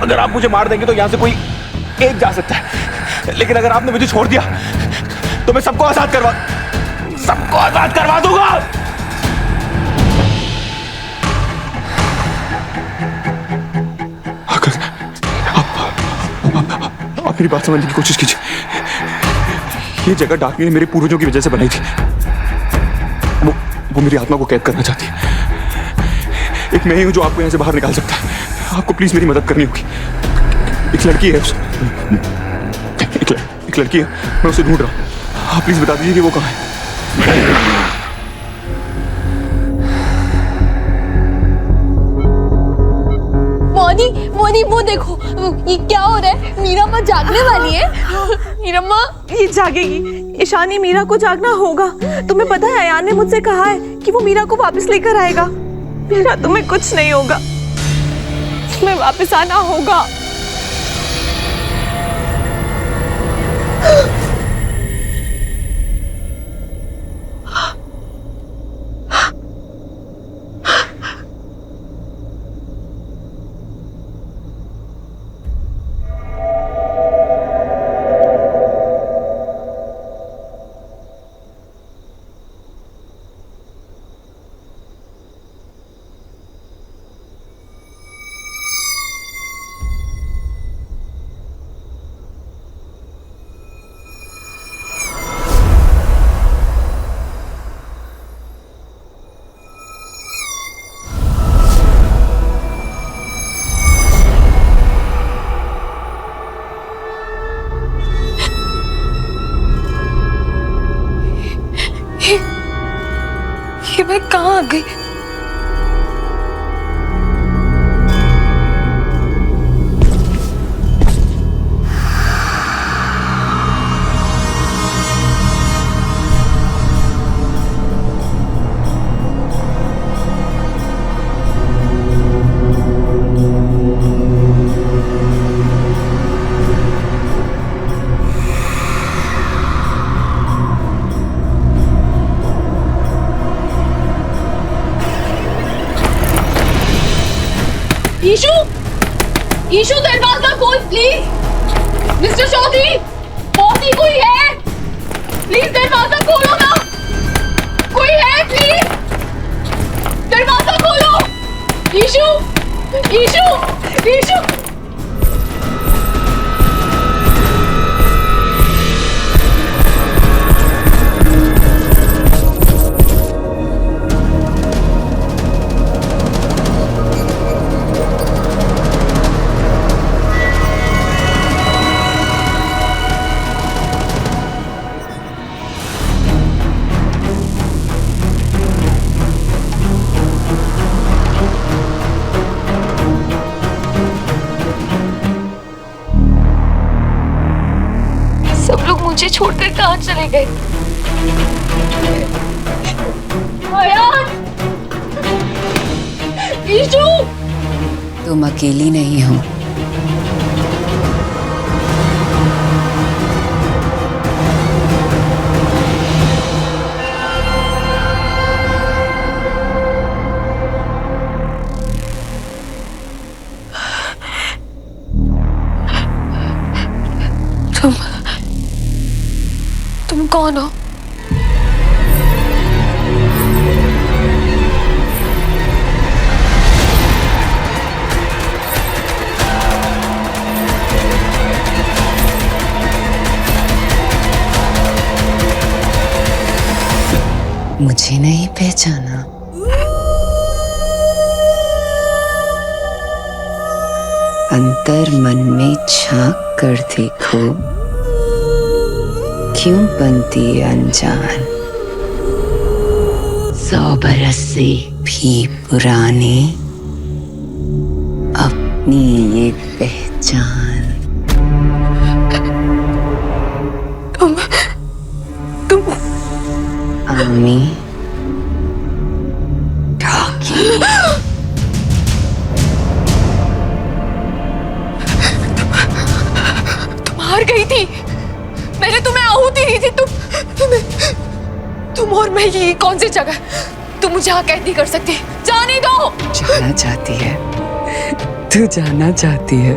अगर आप मुझे मार देंगे तो यहां से कोई एक जा सकता है, लेकिन अगर आपने मुझे छोड़ दिया तो मैं सबको आजाद करवा दूंगा। आप मेरी बात समझने की कोशिश कीजिए। ये जगह डाकनी ने मेरे पूर्वजों की वजह से बनाई थी। वो मेरी आत्मा को कैद करना चाहती है। एक मैं ही हूं जो आपको यहां से बाहर निकाल सकता है। आपको प्लीज मेरी मदद करनी होगी। एक लड़की है एक लड़की है, मैं उसे ढूंढ रहा हूं। आप प्लीज बता दीजिए कि वो कहां है। मोनी वो देखो, ये क्या हो रहा है? मीरा माँ जागने वाली है। मीरा माँ ये जागेगी। ईशानी, मीरा को जागना होगा। तुम्हें पता है अयान ने मुझसे कहा है कि वो मीरा को वापस लेकर आएगा। मीरा, तुम्हें कुछ नहीं होगा, तुम्हें वापस आना होगा। ये मैं कहाँ आ गई? ईशु दरवाजा खोल प्लीज। मिस्टर चौधरी, मौसी कोई है? प्लीज दरवाजा खोलो ना। कोई है प्लीज? दरवाजा खोलो। ईशु ईशु ईशु। सब लोग मुझे छोड़कर कहाँ चले गए? ईशु, तुम अकेली नहीं हो। तुम कौन हो? मुझे नहीं पहचाना? अंतर मन में झांक कर देखो, क्यों बनती अनजान? 100 बरस से भी पुराने अपनी ये पहचान। तुम आमी ढाकी। तुम हार गई थी। मैंने तुम्हें आहुति दी थी। तुम और मैं, ये कौन सी जगह? तुम मुझे यहाँ कैद नहीं कर सकती। जाने दो। जाना चाहती है? तू जाना चाहती है?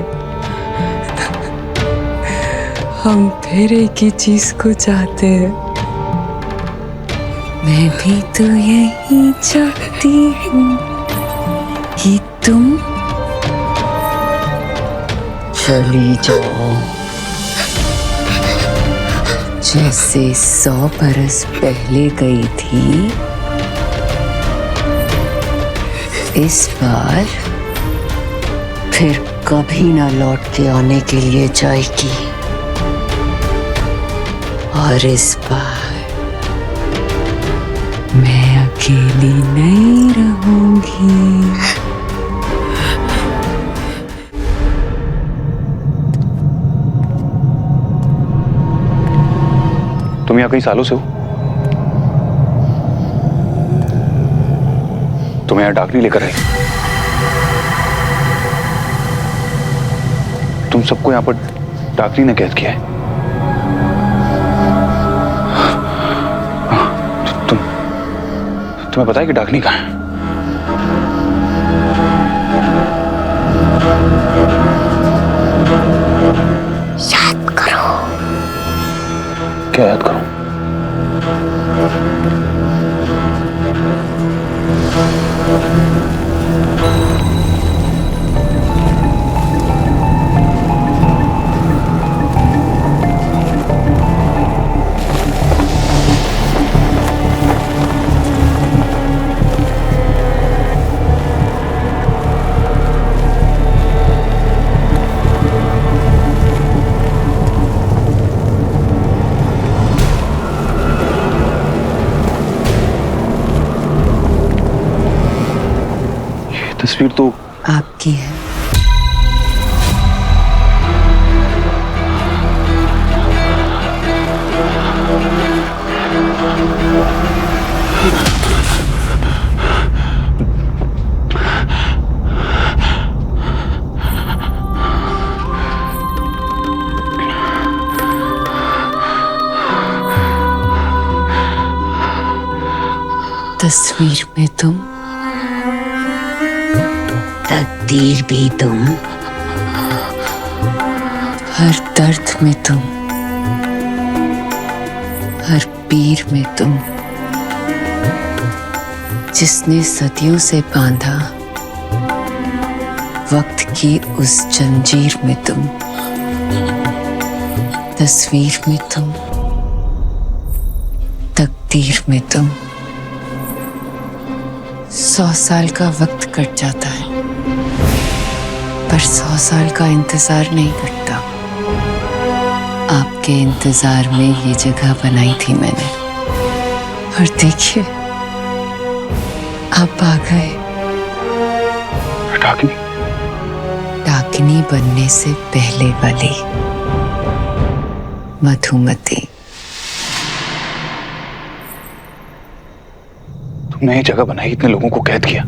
हम फिर एक ही चीज को चाहते हैं। मैं भी तो यही चाहती हूँ कि तुम चली जाओ, जैसे 100 बरस पहले गई थी। इस बार फिर कभी ना लौट के आने के लिए जाएगी। और इस बार मैं अकेली नहीं रहूंगी। तुम यहाँ कई सालों से हो? तुम्हें यहाँ डाकनी लेकर आई। तुम सबको यहाँ पर डाकनी ने कैद किया है। तुम्हें पता है कि डाकनी कहाँ है? याद करो। क्या याद करूं? तस्वीर तो आपकी है। तस्वीर में तुम, तकदीर भी तुम, हर दर्द में तुम, हर पीर में तुम, जिसने सदियों से बांधा वक्त की उस जंजीर में तुम। तस्वीर में तुम, तकदीर में तुम। 100 साल का वक्त कट जाता है, पर 100 साल का इंतजार नहीं कटता। आपके इंतजार में ये जगह बनाई थी मैंने, और देखिए आप आ गए। डाकनी? डाकनी बनने से पहले वाली मधुमती। तुमने ये जगह बनाई, इतने लोगों को कैद किया,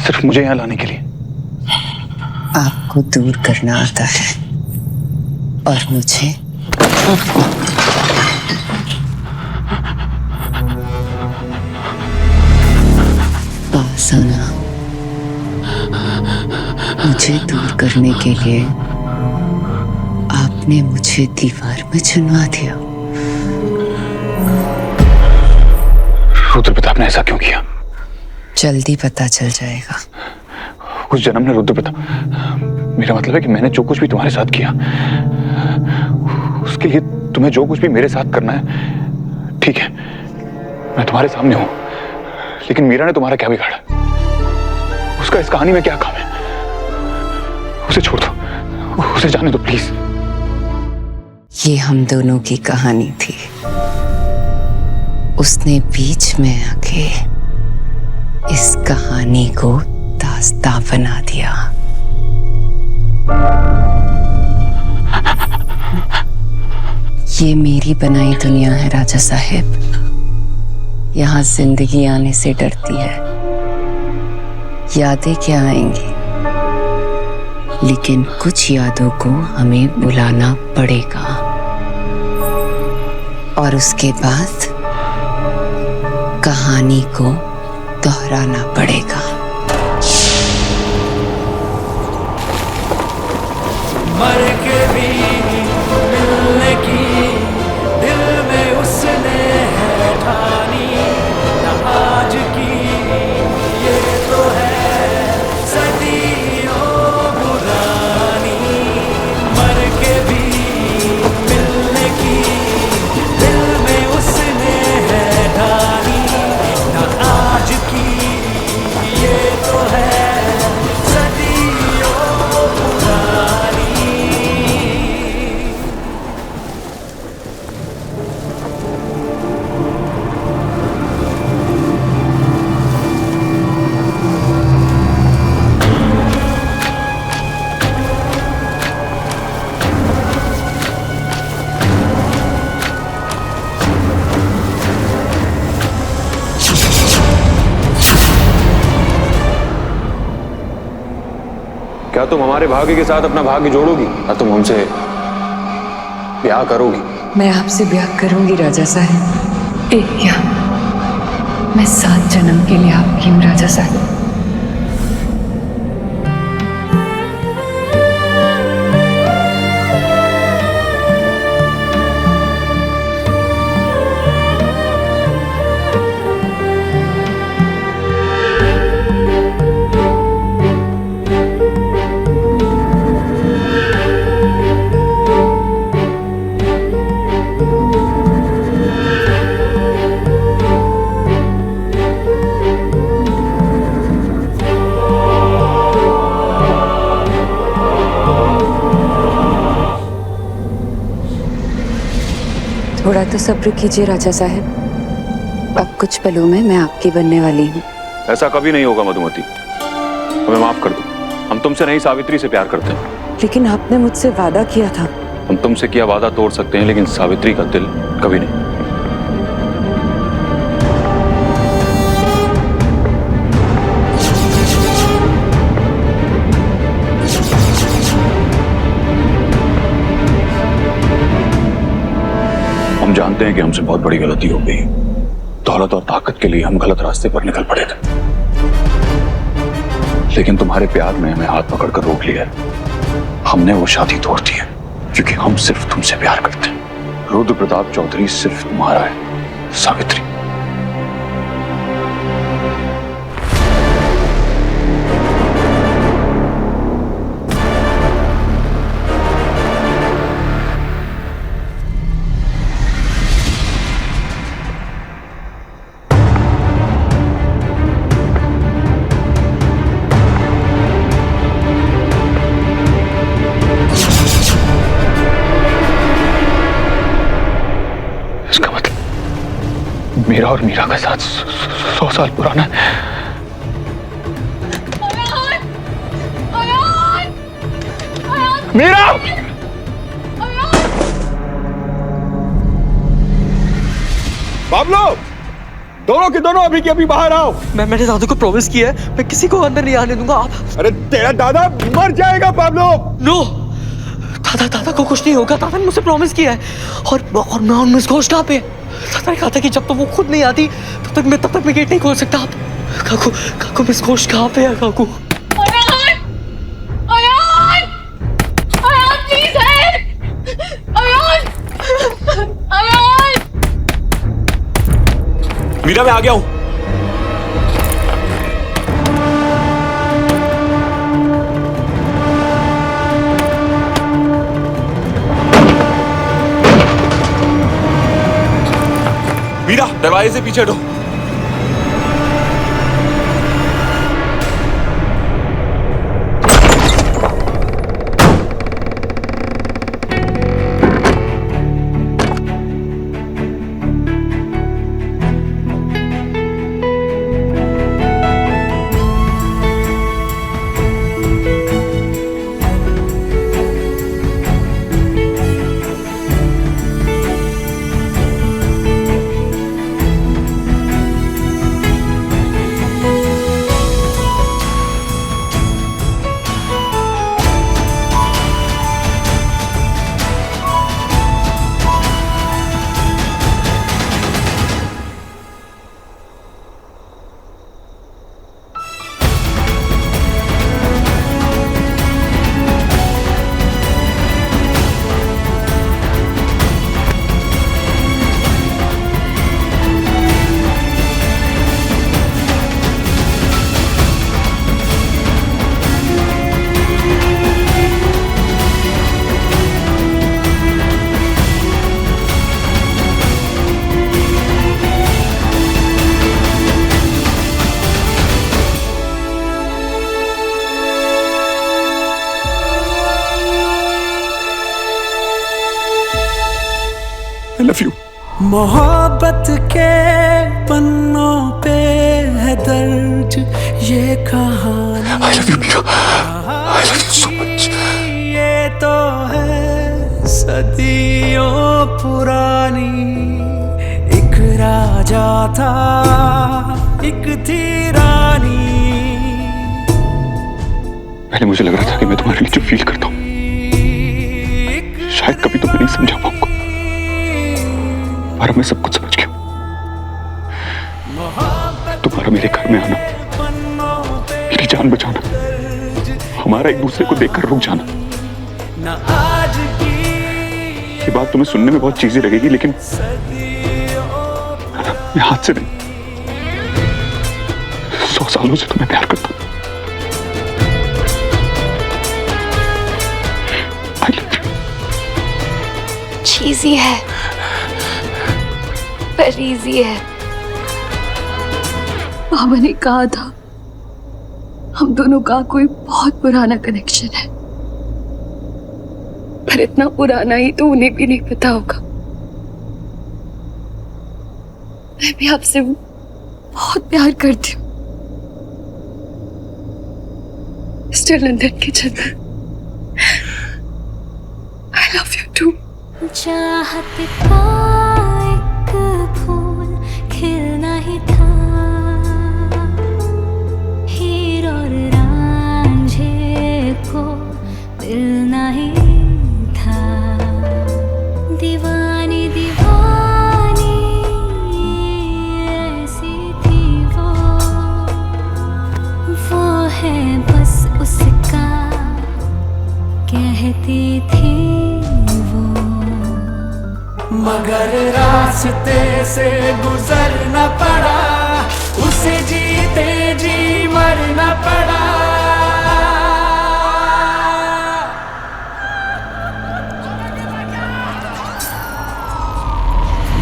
सिर्फ मुझे यहां लाने के लिए। आपको दूर करना आता है, और मुझे पास आना। मुझे दूर करने के लिए आपने मुझे दीवार में चुनवा दिया। रुद्र प्रताप ने ऐसा क्यों किया? जल्दी पता चल जाएगा। उस जन्म में रुद्र प्रताप, मेरा मतलब है कि मैंने जो कुछ भी तुम्हारे साथ किया, उसके लिए तुम्हें जो कुछ भी मेरे साथ करना है, ठीक है, मैं तुम्हारे सामने हूं। लेकिन मीरा ने तुम्हारा क्या बिगाड़ा? उसका इस कहानी में क्या काम है? उसे छोड़ दो, उसे जाने दो प्लीज। ये हम दोनों की कहानी थी। उसने बीच में आके इस कहानी को दास्तां बना दिया। ये मेरी बनाई दुनिया है राजा साहब। यहाँ जिंदगी आने से डरती है। यादें क्या आएंगी, लेकिन कुछ यादों को हमें बुलाना पड़ेगा, और उसके बाद कहानी को दोहराना पड़ेगा। मर के भी क्या तुम हमारे भाग्य के साथ अपना भाग्य जोड़ोगी या तुम हमसे ब्याह करोगी? मैं आपसे ब्याह करूंगी राजा साहब। एक क्या, मैं 7 जन्म के लिए आपकी हूँ राजा साहब। थोड़ा तो सब्र कीजिए राजा साहब, अब कुछ पलों में मैं आपकी बनने वाली हूँ। ऐसा कभी नहीं होगा मधुमती, हमें माफ कर दो। हम तुमसे नहीं सावित्री से प्यार करते हैं। लेकिन आपने मुझसे वादा किया था। हम तुमसे किया वादा तोड़ सकते हैं लेकिन सावित्री का दिल कभी नहीं। हम जानते हैं कि हमसे बहुत बड़ी गलती हो गई। दौलत और ताकत के लिए हम गलत रास्ते पर निकल पड़े थे, लेकिन तुम्हारे प्यार ने हमें हाथ पकड़कर रोक लिया है। हमने वो शादी तोड़ दी है क्योंकि हम सिर्फ तुमसे प्यार करते हैं। रुद्र प्रताप चौधरी सिर्फ तुम्हारा है सावित्री। मेरा और मीरा का साथ 100 साल पुराना है। मीरा! बाबलो, दोनों के दोनों अभी के अभी बाहर आओ। मैंने दादू को प्रॉमिस किया है, मैं किसी को अंदर नहीं आने दूंगा। आप अरे तेरा दादा मर जाएगा बाबलो। नो, दादा को कुछ नहीं होगा। दादा ने मुझसे प्रॉमिस किया है और मैं और मिस घोष कहाँ पे? दादा ने कहा था कि जब तक वो खुद नहीं आती तब तक मैं गेट नहीं खोल सकता। आप काकू मिस घोष कहाँ पे है? काकू मीरा, मैं आ गया हूं। मीरा, दरवाजे से पीछे हटो। I love you. मोहब्बत के पन्नों पे है दर्ज ये कहानी। I love you, Meera. I love you so much. ये तो है सदियों पुरानी। एक राजा था, एक थी रानी। पहले मुझे लग रहा था कि मैं तुम्हारे लिए जो फील करता हूँ शायद कभी तुम्हें नहीं समझा पाऊंगा, पर अब मैं सब कुछ समझ गया। तुम्हारा मेरे घर में आना, मेरी जान बचाना, हमारा एक दूसरे को देखकर रुक जाना, ये बात तुम्हें सुनने में बहुत चीज़ी लगेगी, लेकिन मैं हाथ से नहीं, 100 सालों से तुम्हें प्यार करता हूं। I love you। चीज़ी है पर इजी है। बाबा ने कहा था हम दोनों का कोई बहुत पुराना कनेक्शन है, पर इतना पुराना ही तो उन्हें भी नहीं पता होगा। मैं भी आपसे बहुत प्यार करती हूँ। मिस्टर लंदन के चंदन, I love you too। चाहत का एक फूल खिलना ही था, हीर और रांझे को मिलना ही था। दीवानी दीवानी ऐसी थी वो है बस उसका कहती थी वो। मगर रास्ते से गुजरना पड़ा, उसे जीते जी मरना पड़ा।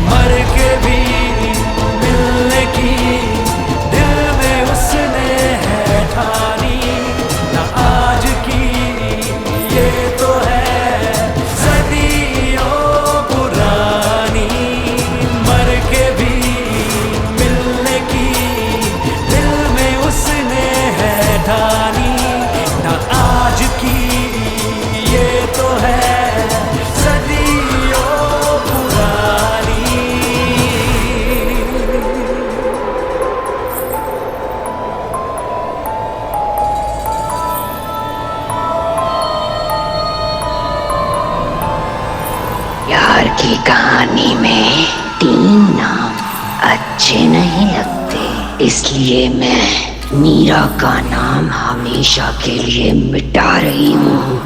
मर के भी मिलने की दिल में उसने है ठानी, ना आज की ये तो है सदियों पुरानी। मर के भी मिलने की दिल में उसने है ठानी, ना आज की ये तो है सदियों पुरानी। प्यार की कहानी में 3 नाम अच्छे नहीं लगते, इसलिए मैं मीरा का नाम हमेशा के लिए मिटा रही हूँ।